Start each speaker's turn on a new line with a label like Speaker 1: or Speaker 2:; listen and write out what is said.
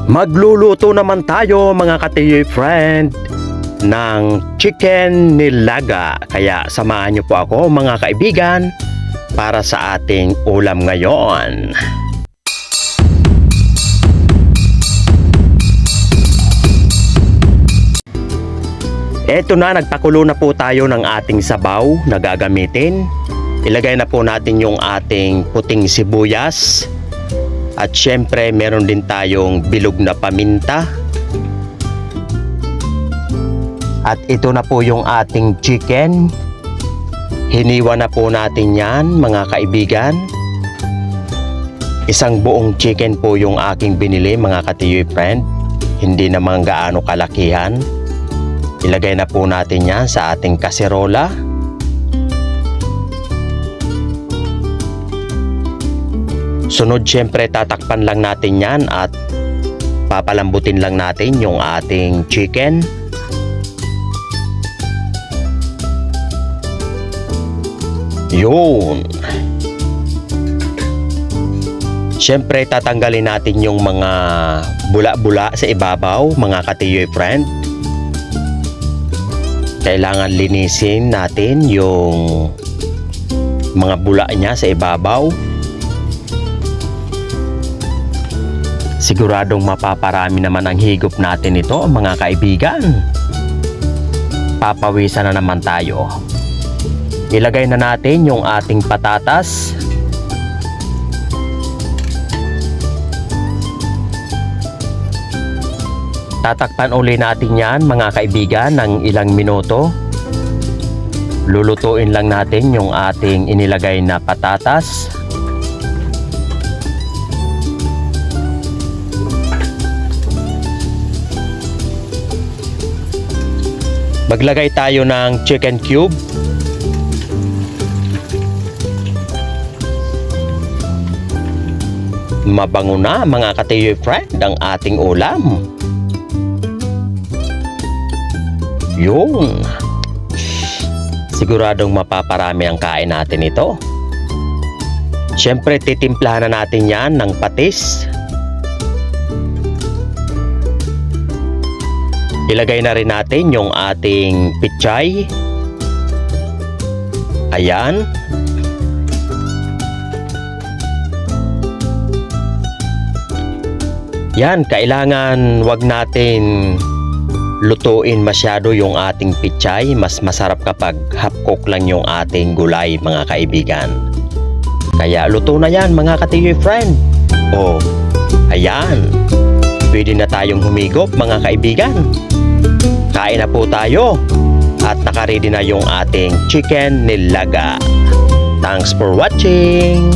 Speaker 1: Magluluto naman tayo mga katiyoy friend ng chicken nilaga. Kaya samahan niyo po ako mga kaibigan para sa ating ulam ngayon. Eto na, nagpakulo na po tayo ng ating sabaw na gagamitin. Ilagay na po natin yung ating puting sibuyas. At syempre meron din tayong bilog na paminta. At ito na po yung ating chicken. Hiniwa na po natin yan mga kaibigan. Isang buong chicken po yung aking binili mga katiyoy friend. Hindi naman gaano kalakihan. Ilagay na po natin yan sa ating kaserola. Sunod syempre tatakpan lang natin yan at papalambutin lang natin yung ating chicken. Yun. Syempre tatanggalin natin yung mga bula-bula sa ibabaw mga katiyoy friend. Kailangan linisin natin yung mga bula niya sa ibabaw. Siguradong mapaparami naman ang higop natin ito mga kaibigan. Papawisan na naman tayo. Ilagay na natin yung ating patatas. Tatakpan uli natin yan mga kaibigan ng ilang minuto. Lulutuin lang natin yung ating inilagay na patatas. Maglagay tayo ng chicken cube. Mabango na mga katiyoy friend ang ating ulam. Yung siguradong mapaparami ang kain natin ito. Siyempre titimplahan na natin yan ng patis. Ilagay na rin natin yung ating pichay. Ayan. Yan, kailangan wag natin lutuin masyado yung ating pichay. Mas masarap kapag half cook lang yung ating gulay mga kaibigan. Kaya luto na yan mga katiyoy friend. Oh, ayan. Pwede na tayong humigop mga kaibigan. Kain na po tayo. At nakaready na yung ating chicken nilaga. Thanks for watching.